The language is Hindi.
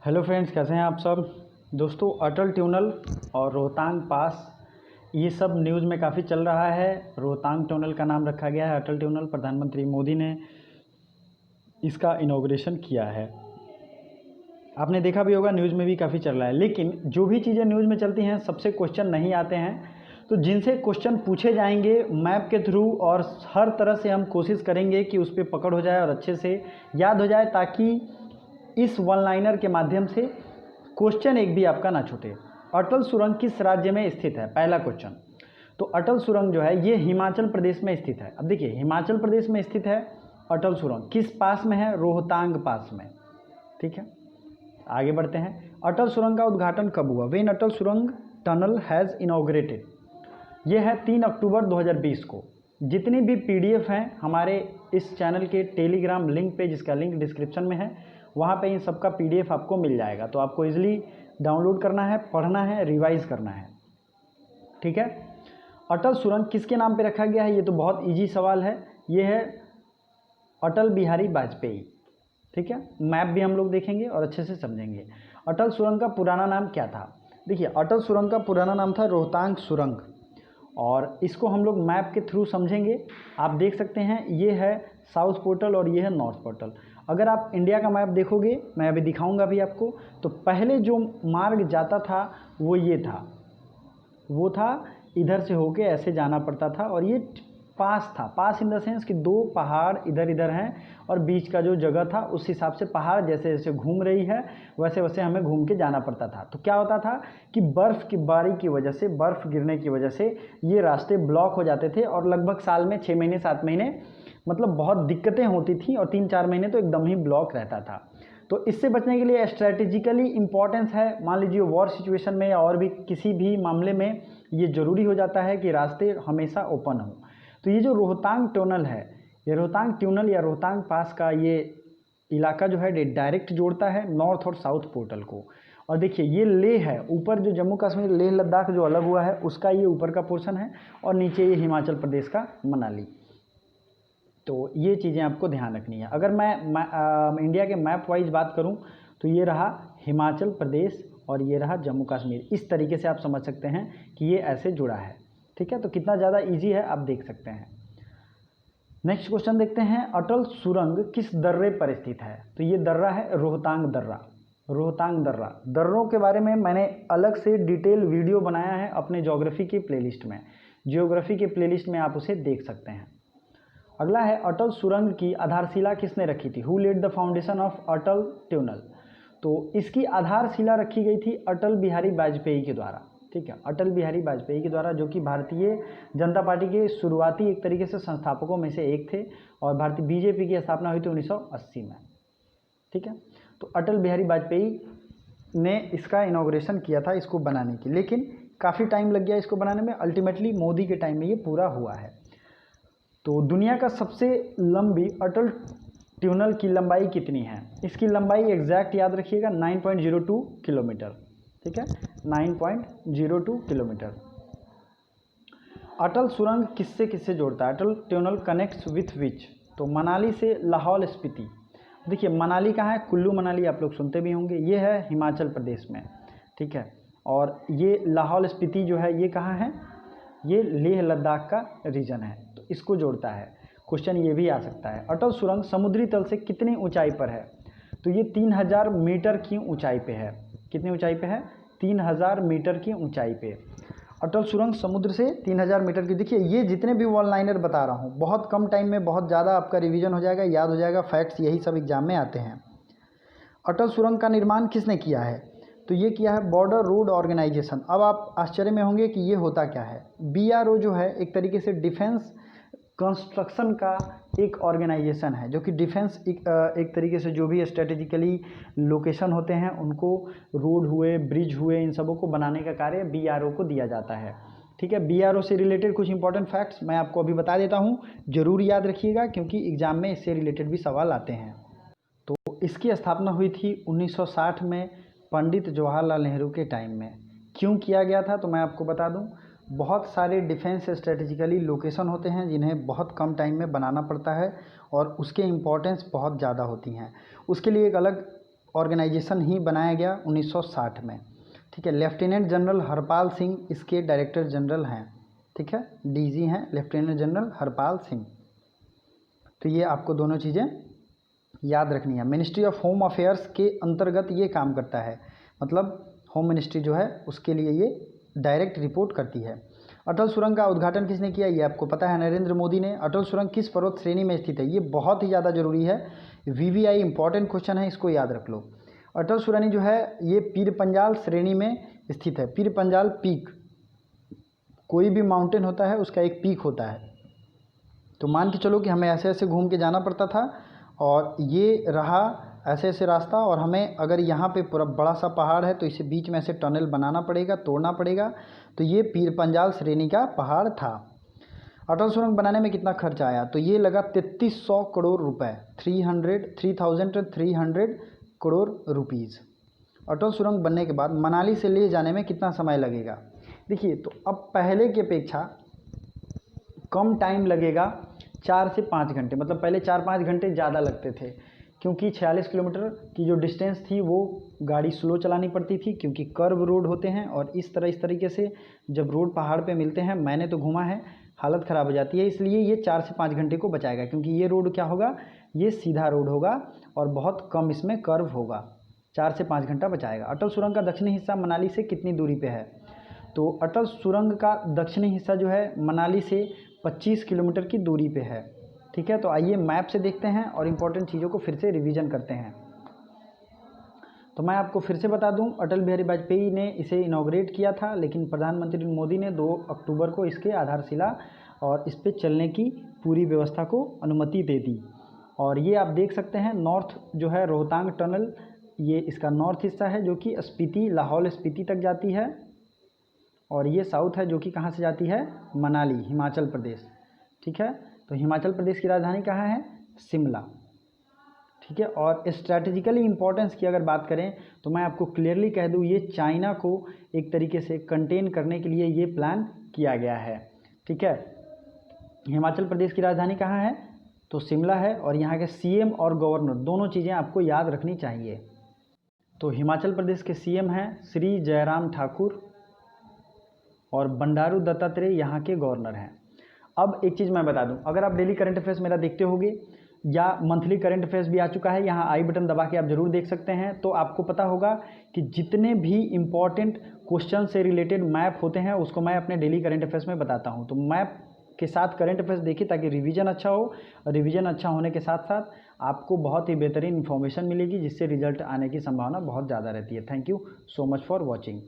हेलो फ्रेंड्स, कैसे हैं आप सब। दोस्तों, अटल टनल और रोहतांग पास ये सब न्यूज़ में काफ़ी चल रहा है। रोहतांग टनल का नाम रखा गया है अटल टनल। प्रधानमंत्री मोदी ने इसका इनॉग्रेशन किया है। आपने देखा भी होगा, न्यूज़ में भी काफ़ी चल रहा है। लेकिन जो भी चीज़ें न्यूज़ में चलती हैं सबसे क्वेश्चन नहीं आते हैं, तो जिनसे क्वेश्चन पूछे जाएंगे मैप के थ्रू, और हर तरह से हम कोशिश करेंगे कि उस पर पकड़ हो जाए और अच्छे से याद हो जाए, ताकि इस वन लाइनर के माध्यम से क्वेश्चन एक भी आपका ना छूटे। अटल सुरंग किस राज्य में स्थित है? पहला क्वेश्चन। तो अटल सुरंग जो है ये हिमाचल प्रदेश में स्थित है। अब देखिए, हिमाचल प्रदेश में स्थित है अटल सुरंग। किस पास में है? रोहतांग पास में। ठीक है, आगे बढ़ते हैं। अटल सुरंग का उद्घाटन कब हुआ? व्हेन अटल सुरंग टनल हैज़ इनॉग्रेटेड। ये है 3 अक्टूबर 2020 को। जितनी भी पीडीएफ हैं हमारे इस चैनल के टेलीग्राम लिंक पे, जिसका लिंक डिस्क्रिप्शन में है, वहाँ पे इन सब का पीडीएफ आपको मिल जाएगा। तो आपको इजीली डाउनलोड करना है, पढ़ना है, रिवाइज करना है। ठीक है। अटल सुरंग किसके नाम पे रखा गया है? ये तो बहुत इजी सवाल है। ये है अटल बिहारी वाजपेयी। ठीक है, मैप भी हम लोग देखेंगे और अच्छे से समझेंगे। अटल सुरंग का पुराना नाम क्या था? देखिए, अटल सुरंग का पुराना नाम था रोहतांग सुरंग, और इसको हम लोग मैप के थ्रू समझेंगे। आप देख सकते हैं, ये है साउथ पोर्टल और ये है नॉर्थ पोर्टल। अगर आप इंडिया का मैप देखोगे, मैं अभी दिखाऊंगा भी आपको, तो पहले जो मार्ग जाता था वो ये था, वो था इधर से होके ऐसे जाना पड़ता था, और ये पास था। पास इन द सेंस कि दो पहाड़ इधर इधर हैं, और बीच का जो जगह था उस हिसाब से पहाड़ जैसे जैसे घूम रही है वैसे वैसे हमें घूम के जाना पड़ता था। तो क्या होता था कि बर्फ़ की बारी की वजह से, बर्फ़ गिरने की वजह से ये रास्ते ब्लॉक हो जाते थे, और लगभग साल में 6 महीने 7 महीने मतलब बहुत दिक्कतें होती थी, और 3-4 महीने तो एकदम ही ब्लॉक रहता था। तो इससे बचने के लिए स्ट्रैटेजिकली इम्पॉर्टेंस है। मान लीजिए वॉर सिचुएशन में या और भी किसी भी मामले में ये ज़रूरी हो जाता है कि रास्ते हमेशा ओपन हो। तो ये जो रोहतांग टनल है, ये रोहतांग टनल या रोहतांग पास का ये इलाका जो है डायरेक्ट जोड़ता है नॉर्थ और साउथ पोर्टल को। और देखिए, ये लेह है, ऊपर जो जम्मू कश्मीर लेह लद्दाख जो अलग हुआ है उसका ये ऊपर का पोर्शन है, और नीचे ये हिमाचल प्रदेश का मनाली। तो ये चीज़ें आपको ध्यान रखनी है। अगर मैं इंडिया के मैप वाइज बात करूं, तो ये रहा हिमाचल प्रदेश और ये रहा जम्मू कश्मीर। इस तरीके से आप समझ सकते हैं कि ये ऐसे जुड़ा है। ठीक है, तो कितना ज़्यादा इजी है आप देख सकते हैं। नेक्स्ट क्वेश्चन देखते हैं, अटल सुरंग किस दर्रे पर स्थित है? तो ये दर्रा है रोहतांग दर्रा। रोहतांग दर्रा, दर्रों के बारे में मैंने अलग से डिटेल वीडियो बनाया है अपने ज्योग्राफी की प्लेलिस्ट में। जियोग्राफी के प्लेलिस्ट में आप उसे देख सकते हैं। अगला है, अटल सुरंग की आधारशिला किसने रखी थी? Who laid the foundation of Atal tunnel? तो इसकी आधारशिला रखी गई थी अटल बिहारी वाजपेयी के द्वारा। ठीक है, अटल बिहारी वाजपेयी के द्वारा, जो कि भारतीय जनता पार्टी के शुरुआती एक तरीके से संस्थापकों में से एक थे, और भारतीय बीजेपी की स्थापना हुई थी 1980 में। ठीक है, तो अटल बिहारी वाजपेयी ने इसका इनॉग्रेशन किया था इसको बनाने की, लेकिन काफ़ी टाइम लग गया इसको बनाने में। अल्टीमेटली मोदी के टाइम में ये पूरा हुआ है। तो दुनिया का सबसे लंबी अटल टनल की लंबाई कितनी है? इसकी लंबाई एग्जैक्ट याद रखिएगा, 9.02 किलोमीटर। ठीक है, 9.02 किलोमीटर। अटल सुरंग किससे किससे जोड़ता है? अटल टनल कनेक्ट्स विथ विच? तो मनाली से लाहौल स्पीति। देखिए, मनाली कहाँ है? कुल्लू मनाली आप लोग सुनते भी होंगे, ये है हिमाचल प्रदेश में। ठीक है, और ये लाहौल स्पीति जो है ये कहाँ है? ये लेह लद्दाख का रीजन है, तो इसको जोड़ता है। क्वेश्चन ये भी आ सकता है, अटल सुरंग समुद्री तल से कितनी ऊंचाई पर है? तो ये 3000 मीटर की ऊंचाई पे है। कितनी ऊंचाई पे है? 3000 मीटर की ऊंचाई पे अटल सुरंग समुद्र से 3000 मीटर की। देखिए, ये जितने भी वन लाइनर बता रहा हूँ बहुत कम टाइम में बहुत ज़्यादा आपका रिवीजन हो जाएगा, याद हो जाएगा। फैक्ट्स यही सब एग्जाम में आते हैं। अटल सुरंग का निर्माण किसने किया है? तो ये किया है बॉर्डर रोड ऑर्गेनाइजेशन। अब आप आश्चर्य में होंगे कि ये होता क्या है। बीआरओ जो है एक तरीके से डिफेंस कंस्ट्रक्शन का एक ऑर्गेनाइजेशन है, जो कि डिफेंस एक तरीके से जो भी स्ट्रेटेजिकली लोकेशन होते हैं उनको, रोड हुए, ब्रिज हुए, इन सबों को बनाने का कार्य बीआरओ को दिया जाता है। ठीक है, बीआरओ से रिलेटेड कुछ इंपॉर्टेंट फैक्ट्स मैं आपको अभी बता देता हूँ, जरूर याद रखिएगा, क्योंकि एग्जाम में इससे रिलेटेड भी सवाल आते हैं। तो इसकी स्थापना हुई थी 1960 में पंडित जवाहरलाल नेहरू के टाइम में। क्यों किया गया था? तो मैं आपको बता दूं, बहुत सारे डिफेंस स्ट्रेटेजिकली लोकेशन होते हैं जिन्हें बहुत कम टाइम में बनाना पड़ता है, और उसके इम्पोर्टेंस बहुत ज़्यादा होती हैं। उसके लिए एक अलग ऑर्गेनाइजेशन ही बनाया गया 1960 में। ठीक है, लेफ्टिनेंट जनरल हरपाल सिंह इसके डायरेक्टर जनरल हैं। ठीक है, डीजी हैं लेफ्टिनेंट जनरल हरपाल सिंह। तो ये आपको दोनों चीज़ें याद रखनी है। मिनिस्ट्री ऑफ होम अफेयर्स के अंतर्गत ये काम करता है, मतलब होम मिनिस्ट्री जो है उसके लिए ये डायरेक्ट रिपोर्ट करती है। अटल सुरंग का उद्घाटन किसने किया, ये आपको पता है, नरेंद्र मोदी ने। अटल सुरंग किस पर्वत श्रेणी में स्थित है, ये बहुत ही ज़्यादा जरूरी है, VVI इंपॉर्टेंट क्वेश्चन है, इसको याद रख लो। अटल सुरंग जो है ये पीर पंजाल श्रेणी में स्थित है। पीर पंजाल पीक, कोई भी माउंटेन होता है उसका एक पीक होता है। तो मान के चलो कि हमें ऐसे ऐसे घूम के जाना पड़ता था और ये रहा ऐसे ऐसे रास्ता, और हमें अगर यहाँ पे पूरा बड़ा सा पहाड़ है तो इसे बीच में ऐसे टनल बनाना पड़ेगा, तोड़ना पड़ेगा। तो ये पीर पंजाल श्रेणी का पहाड़ था। अटल सुरंग बनाने में कितना खर्च आया, तो ये लगा 3300 करोड़ रुपए, 3300 करोड़ रुपीज़। अटल सुरंग बनने के बाद मनाली से ले जाने में कितना समय लगेगा, देखिए तो अब पहले की अपेक्षा कम टाइम लगेगा, 4 से 5 घंटे। मतलब पहले 4-5 घंटे ज़्यादा लगते थे, क्योंकि 46 किलोमीटर की जो डिस्टेंस थी वो गाड़ी स्लो चलानी पड़ती थी, क्योंकि कर्व रोड होते हैं। और इस तरीके से जब रोड पहाड़ पे मिलते हैं, मैंने तो घूमा है, हालत ख़राब हो जाती है। इसलिए ये 4 से 5 घंटे को बचाएगा, क्योंकि ये रोड क्या होगा, ये सीधा रोड होगा और बहुत कम इसमें कर्व होगा। 4 से 5 घंटा बचाएगा। अटल सुरंग का दक्षिणी हिस्सा मनाली से कितनी दूरी पे है, तो अटल सुरंग का दक्षिणी हिस्सा जो है मनाली से 25 किलोमीटर की दूरी पे है। ठीक है, तो आइए मैप से देखते हैं और इम्पोर्टेंट चीज़ों को फिर से रिवीजन करते हैं। तो मैं आपको फिर से बता दूं, अटल बिहारी वाजपेयी ने इसे इनॉग्रेट किया था, लेकिन प्रधानमंत्री मोदी ने 2 अक्टूबर को इसके आधारशिला और इस पर चलने की पूरी व्यवस्था को अनुमति दे दी। और ये आप देख सकते हैं, नॉर्थ जो है रोहतांग टनल, ये इसका नॉर्थ हिस्सा है जो कि स्पीति, लाहौल स्पीति तक जाती है। और ये साउथ है जो कि कहाँ से जाती है, मनाली, हिमाचल प्रदेश। ठीक है, तो हिमाचल प्रदेश की राजधानी कहाँ है, शिमला। ठीक है, और स्ट्रैटेजिकली इम्पोर्टेंस की अगर बात करें तो मैं आपको क्लियरली कह दूँ, ये चाइना को एक तरीके से कंटेन करने के लिए ये प्लान किया गया है। ठीक है, हिमाचल प्रदेश की राजधानी कहाँ है, तो शिमला है। और यहाँ के CM और गवर्नर दोनों चीज़ें आपको याद रखनी चाहिए। तो हिमाचल प्रदेश के CM हैं श्री जयराम ठाकुर और बंडारू दत्तात्रेय यहाँ के गवर्नर हैं। अब एक चीज़ मैं बता दूं, अगर आप डेली करंट अफेयर्स मेरा देखते होगे या मंथली करंट अफेयर्स भी आ चुका है, यहाँ आई बटन दबा के आप जरूर देख सकते हैं, तो आपको पता होगा कि जितने भी इम्पॉर्टेंट क्वेश्चन से रिलेटेड मैप होते हैं उसको मैं अपने डेली करंट अफेयर्स में बताता हूँ। तो मैप के साथ करंट अफेयर्स देखिए ताकि रिवीजन अच्छा हो। रिवीजन अच्छा होने के साथ साथ आपको बहुत ही बेहतरीन इन्फॉर्मेशन मिलेगी, जिससे रिजल्ट आने की संभावना बहुत ज़्यादा रहती है। Thank you so much for watching.